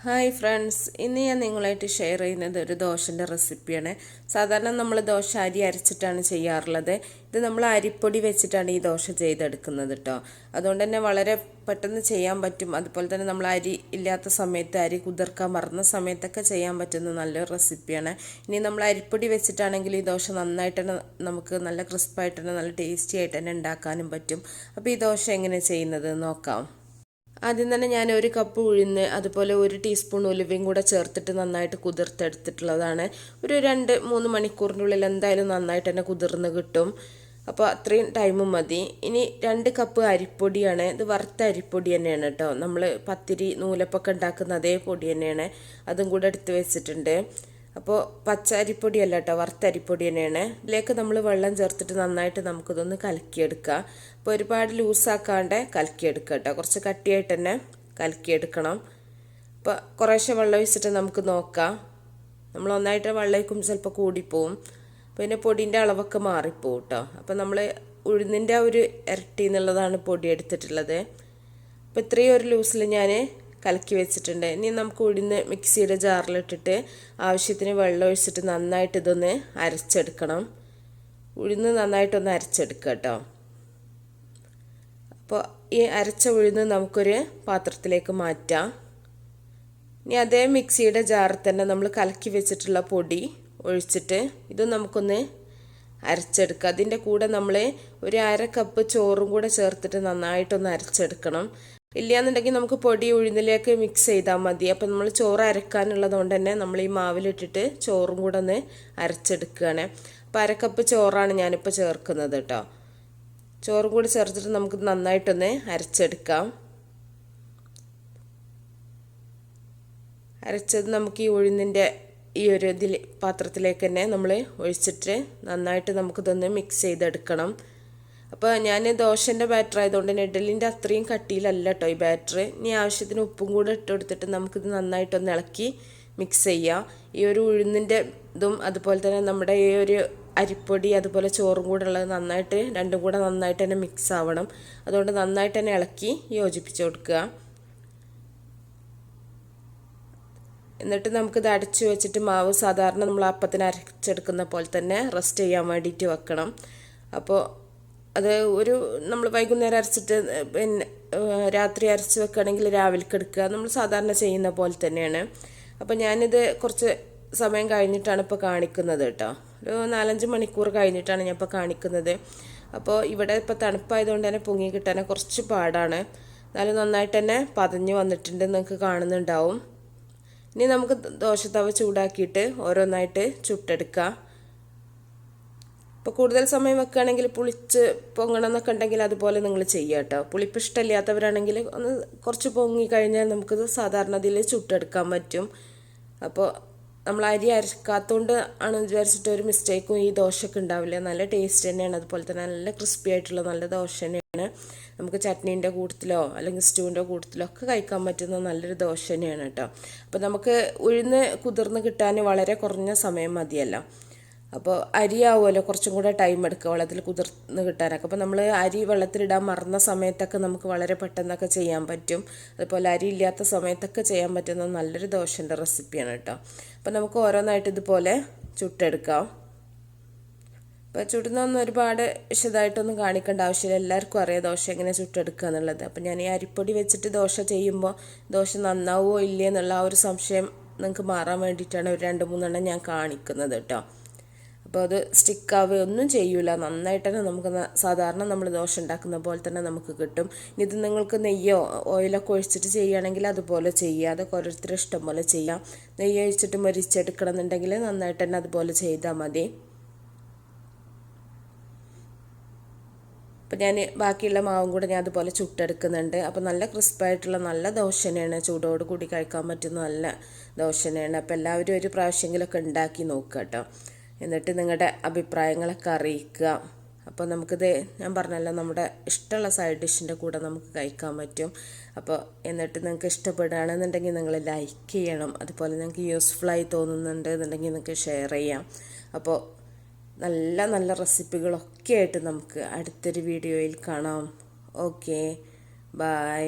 Hi friends, ഇന്ന് ഞാൻ നിങ്ങളായിട്ട് ഷെയർ ചെയ്യുന്നത് ഒരു ദോശൻ്റെ റെസിപ്പിയാണ്. സാധാരണ നമ്മൾ ദോശ അരി അരച്ചിട്ടാണ് ചെയ്യാറുള്ളത്. ഇത് നമ്മൾ അരിപ്പൊടി വെച്ചിട്ടാണ് ഈ ദോശ ചെയ്തെടുക്കുന്നത് കേട്ടോ. അതുകൊണ്ട് തന്നെ വളരെ പെട്ടെന്ന് ചെയ്യാൻ പറ്റും. അതുപോലെ തന്നെ നമ്മൾ അരി ഇല്ലാത്ത സമയത്ത്, അരി കുതിർക്കാൻ മറന്ന സമയത്തൊക്കെ ചെയ്യാൻ പറ്റുന്ന നല്ലൊരു റെസിപ്പിയാണ്. ഇനി നമ്മൾ അരിപ്പൊടി വെച്ചിട്ടാണെങ്കിൽ ഈ ദോശ നന്നായിട്ട് തന്നെ നമുക്ക് നല്ല ക്രിസ്പായിട്ട് തന്നെ നല്ല ടേസ്റ്റി ആയിട്ട് തന്നെ ഉണ്ടാക്കാനും പറ്റും. അപ്പോൾ ഈ ദോശ എങ്ങനെ ചെയ്യുന്നത് നോക്കാം. ആദ്യം തന്നെ ഞാൻ ഒരു കപ്പ് ഉഴുന്ന്, അതുപോലെ 1 ടീസ്പൂൺ ഉലുവയും കൂടെ ചേർത്തിട്ട് നന്നായിട്ട് കുതിർത്തെടുത്തിട്ടുള്ളതാണ്. ഒരു 2-3 മണിക്കൂറിനുള്ളിൽ എന്തായാലും നന്നായിട്ട് തന്നെ കുതിർന്ന് കിട്ടും. അപ്പോൾ അത്രയും ടൈമും മതി. ഇനി 2 കപ്പ് അരിപ്പൊടിയാണ്. ഇത് വറുത്ത അരിപ്പൊടി തന്നെയാണ് കേട്ടോ. നമ്മൾ പത്തിരി നൂലപ്പൊക്കെ ഉണ്ടാക്കുന്ന അതേ പൊടി തന്നെയാണ്. അതും കൂടെ എടുത്ത് വെച്ചിട്ടുണ്ട്. അപ്പോൾ പച്ച അരിപ്പൊടി അല്ല കേട്ടോ, വറുത്ത അരിപ്പൊടി തന്നെയാണ്. ഇതിലേക്ക് നമ്മൾ വെള്ളം ചേർത്തിട്ട് നന്നായിട്ട് നമുക്കിതൊന്ന് കലക്കിയെടുക്കാം. അപ്പോൾ ഒരുപാട് ലൂസാക്കാണ്ട് കലക്കിയെടുക്കുക കേട്ടോ. കുറച്ച് കട്ടിയായിട്ട് തന്നെ കലക്കിയെടുക്കണം. അപ്പോൾ കുറേശ്ശെ വെള്ളം ഒഴിച്ചിട്ട് നമുക്ക് നോക്കാം. നമ്മൾ ഒന്നായിട്ട് വെള്ളം ഒഴിക്കുമ്പോൾ ചിലപ്പോൾ കൂടിപ്പോവും. പിന്നെ പൊടിൻ്റെ അളവൊക്കെ മാറിപ്പോവും കേട്ടോ. അപ്പോൾ നമ്മൾ ഉഴുന്നിൻ്റെ ഒരു ഇരട്ടി എന്നുള്ളതാണ് പൊടി എടുത്തിട്ടുള്ളത്. അപ്പോൾ ഇത്രയും ഒരു ലൂസിൽ ഞാൻ കലക്കി വെച്ചിട്ടുണ്ട്. ഇനി നമുക്ക് ഉഴുന്ന് മിക്സിയുടെ ജാറിലിട്ടിട്ട് ആവശ്യത്തിന് വെള്ളം ഒഴിച്ചിട്ട് നന്നായിട്ട് ഇതൊന്ന് അരച്ചെടുക്കണം. ഉഴുന്ന് നന്നായിട്ടൊന്ന് അരച്ചെടുക്കുക കേട്ടോ. അപ്പോൾ ഈ അരച്ച ഉഴുന്ന് നമുക്കൊരു പാത്രത്തിലേക്ക് മാറ്റാം. ഇനി അതേ മിക്സിയുടെ ജാറിൽ തന്നെ നമ്മൾ കലക്കി വെച്ചിട്ടുള്ള പൊടി ഒഴിച്ചിട്ട് ഇത് നമുക്കൊന്ന് അരച്ചെടുക്കുക. അതിൻ്റെ കൂടെ നമ്മൾ ഒരു 1/2 കപ്പ് ചോറും കൂടെ ചേർത്തിട്ട് നന്നായിട്ടൊന്ന് അരച്ചെടുക്കണം. ഇല്ലയെന്നുണ്ടെങ്കിൽ നമുക്ക് പൊടി ഉഴുന്നിലേക്ക് മിക്സ് ചെയ്താൽ മതി. അപ്പം നമ്മൾ ചോറ് അരക്കാനുള്ളത് കൊണ്ട് തന്നെ നമ്മൾ ഈ മാവിലിട്ടിട്ട് ചോറും കൂടെ ഒന്ന് അരച്ചെടുക്കുകയാണ്. അപ്പോൾ 1/2 കപ്പ് ചോറാണ് ഞാനിപ്പോൾ ചേർക്കുന്നത് കേട്ടോ. ചോറും കൂടി ചേർത്തിട്ട് നമുക്ക് നന്നായിട്ടൊന്ന് അരച്ചെടുക്കാം. അരച്ചത് നമുക്ക് ഈ ഉഴുന്നിൻ്റെ ഈ ഒരു പാത്രത്തിലേക്ക് തന്നെ നമ്മൾ ഒഴിച്ചിട്ട് നന്നായിട്ട് നമുക്കിതൊന്ന് മിക്സ് ചെയ്തെടുക്കണം. അപ്പോൾ ഞാൻ ദോശൻ്റെ ബാറ്റർ ആയതുകൊണ്ട് തന്നെ ഇഡലിൻ്റെ അത്രയും കട്ടിയിലല്ല കേട്ടോ ഈ ബാറ്റർ. ഇനി ആവശ്യത്തിന് ഉപ്പും കൂടെ ഇട്ട് കൊടുത്തിട്ട് നമുക്കിത് നന്നായിട്ടൊന്ന് ഇളക്കി മിക്സ് ചെയ്യാം. ഈ ഒരു ഉഴുന്നിൻ്റെ ഇതും അതുപോലെ തന്നെ നമ്മുടെ ഈ ഒരു അരിപ്പൊടി അതുപോലെ ചോറും കൂടെ ഉള്ളത് നന്നായിട്ട് രണ്ടും കൂടെ നന്നായിട്ട് തന്നെ മിക്സ് ആവണം. അതുകൊണ്ട് നന്നായിട്ട് തന്നെ ഇളക്കി യോജിപ്പിച്ച് കൊടുക്കുക. എന്നിട്ട് നമുക്കിത് അടച്ചു വെച്ചിട്ട് മാവ് സാധാരണ നമ്മൾ അപ്പത്തിന് അരച്ചെടുക്കുന്ന പോലെ തന്നെ റെസ്റ്റ് ചെയ്യാൻ വേണ്ടിയിട്ട് വെക്കണം. അപ്പോൾ അത് നമ്മൾ വൈകുന്നേരം അരച്ചിട്ട് പിന്നെ രാത്രി അരച്ച് വെക്കുകയാണെങ്കിൽ രാവിലേക്ക് എടുക്കുക. നമ്മൾ സാധാരണ ചെയ്യുന്ന പോലെ തന്നെയാണ്. അപ്പോൾ ഞാനിത് കുറച്ച് സമയം കഴിഞ്ഞിട്ടാണ് ഇപ്പോൾ കാണിക്കുന്നത് കേട്ടോ. ഒരു 4-5 മണിക്കൂർ കഴിഞ്ഞിട്ടാണ് ഞാൻ ഇപ്പോൾ കാണിക്കുന്നത്. അപ്പോൾ ഇവിടെ ഇപ്പോൾ തണുപ്പായതുകൊണ്ട് തന്നെ പൊങ്ങി കിട്ടാൻ കുറച്ച് പാടാണ്. എന്നാലും നന്നായിട്ട് തന്നെ പതഞ്ഞ് വന്നിട്ടുണ്ട്, നിങ്ങൾക്ക് കാണുന്നുണ്ടാവും. ഇനി നമുക്ക് ദോശത്തവ ചൂടാക്കിയിട്ട് ഓരോന്നായിട്ട് ചുട്ടെടുക്കാം. ഇപ്പോൾ കൂടുതൽ സമയം വെക്കുകയാണെങ്കിൽ പുളിച്ച് പൊങ്ങണം എന്നൊക്കെ ഉണ്ടെങ്കിൽ അതുപോലെ നിങ്ങൾ ചെയ്യുക കേട്ടോ. പുളിപ്പ് ഇഷ്ടമില്ലാത്തവരാണെങ്കിൽ ഒന്ന് കുറച്ച് പൊങ്ങി കഴിഞ്ഞാൽ നമുക്കിത് സാധാരണ ഇതിൽ ചുട്ടെടുക്കാൻ പറ്റും. അപ്പോൾ നമ്മൾ അരി അരക്കാത്തതുകൊണ്ട് ആണ് വിചാരിച്ചിട്ട് ഒരു മിസ്റ്റേക്കും ഈ ദോശയ്ക്ക് ഉണ്ടാവില്ല. നല്ല ടേസ്റ്റ് തന്നെയാണ്. അതുപോലെ തന്നെ നല്ല ക്രിസ്പി ആയിട്ടുള്ള നല്ല ദോശ തന്നെയാണ്. നമുക്ക് ചട്നീൻ്റെ കൂട്ടത്തിലോ അല്ലെങ്കിൽ സ്റ്റൂവിൻ്റെ കൂട്ടത്തിലോ ഒക്കെ കഴിക്കാൻ പറ്റുന്ന നല്ലൊരു ദോശ തന്നെയാണ് കേട്ടോ. അപ്പോൾ നമുക്ക് ഉഴുന്ന് കുതിർന്ന് കിട്ടാൻ വളരെ കുറഞ്ഞ സമയം മതിയല്ലോ. അപ്പോൾ അരിയാവുമല്ലോ കുറച്ചും കൂടെ ടൈം എടുക്കുക വെള്ളത്തിൽ കുതിർന്ന് കിട്ടാനൊക്കെ. അപ്പോൾ നമ്മൾ അരി വെള്ളത്തിലിടാൻ മറന്ന സമയത്തൊക്കെ നമുക്ക് വളരെ പെട്ടെന്നൊക്കെ ചെയ്യാൻ പറ്റും. അതുപോലെ അരി ഇല്ലാത്ത സമയത്തൊക്കെ ചെയ്യാൻ പറ്റുന്ന നല്ലൊരു ദോശൻ്റെ റെസിപ്പിയാണ് കേട്ടോ. അപ്പോൾ നമുക്ക് ഓരോന്നായിട്ട് ഇതുപോലെ ചുട്ടെടുക്കാം. അപ്പോൾ ചുടുന്നൊന്നും ഒരുപാട് വിശദമായിട്ടൊന്നും കാണിക്കേണ്ട ആവശ്യമില്ല. എല്ലാവർക്കും അറിയാം ദോശ എങ്ങനെ ചുട്ടെടുക്കുക എന്നുള്ളത്. അപ്പോൾ ഞാൻ ഈ അരിപ്പൊടി വെച്ചിട്ട് ദോശ ചെയ്യുമ്പോൾ ദോശ നന്നാവുമോ ഇല്ലേ എന്നുള്ള ആ ഒരു സംശയം നിങ്ങൾക്ക് മാറാൻ വേണ്ടിയിട്ടാണ് ഒരു 2-3 ഞാൻ കാണിക്കുന്നത് കേട്ടോ. അപ്പോൾ അത് സ്റ്റിക്കാവുക ഒന്നും ചെയ്യൂല. നന്നായിട്ട് തന്നെ നമുക്ക് സാധാരണ നമ്മൾ ദോശ ഉണ്ടാക്കുന്ന പോലെ തന്നെ നമുക്ക് കിട്ടും. ഇത് നിങ്ങൾക്ക് നെയ്യോ ഓയിലൊക്കെ ഒഴിച്ചിട്ട് ചെയ്യുകയാണെങ്കിൽ അതുപോലെ ചെയ്യുക. അതൊക്കെ ഓരോരുത്തരുടെ ഇഷ്ടം പോലെ ചെയ്യാം. നെയ്യ് ഒഴിച്ചിട്ട് മൊരിച്ചെടുക്കണം എന്നുണ്ടെങ്കിൽ നന്നായിട്ട് തന്നെ അതുപോലെ ചെയ്താൽ മതി. അപ്പോൾ ഞാൻ ബാക്കിയുള്ള മാവും കൂടെ ഞാൻ അതുപോലെ ചുട്ടെടുക്കുന്നുണ്ട്. അപ്പോൾ നല്ല ക്രിസ്പായിട്ടുള്ള നല്ല ദോശ തന്നെയാണ്. ചൂടോട് കൂടി കഴിക്കാൻ പറ്റുന്ന നല്ല ദോശ തന്നെയാണ്. അപ്പോൾ എല്ലാവരും ഒരു പ്രാവശ്യമെങ്കിലൊക്കെ ഉണ്ടാക്കി നോക്കുക കേട്ടോ. എന്നിട്ട് നിങ്ങളുടെ അഭിപ്രായങ്ങളൊക്കെ അറിയിക്കുക. അപ്പോൾ നമുക്കിത് ഞാൻ പറഞ്ഞല്ലോ നമ്മുടെ ഇഷ്ടമുള്ള സൈഡ് ഡിഷിൻ്റെ കൂടെ നമുക്ക് കഴിക്കാൻ പറ്റും. അപ്പോൾ എന്നിട്ട് നിങ്ങൾക്ക് ഇഷ്ടപ്പെടുകയാണെന്നുണ്ടെങ്കിൽ നിങ്ങൾ ലൈക്ക് ചെയ്യണം. അതുപോലെ നിങ്ങൾക്ക് യൂസ്ഫുള്ളായി തോന്നുന്നുണ്ട് എന്നുണ്ടെങ്കിൽ നിങ്ങൾക്ക് ഷെയർ ചെയ്യാം. അപ്പോൾ നല്ല നല്ല റെസിപ്പികളൊക്കെ ആയിട്ട് നമുക്ക് അടുത്തൊരു വീഡിയോയിൽ കാണാം. Okay, by.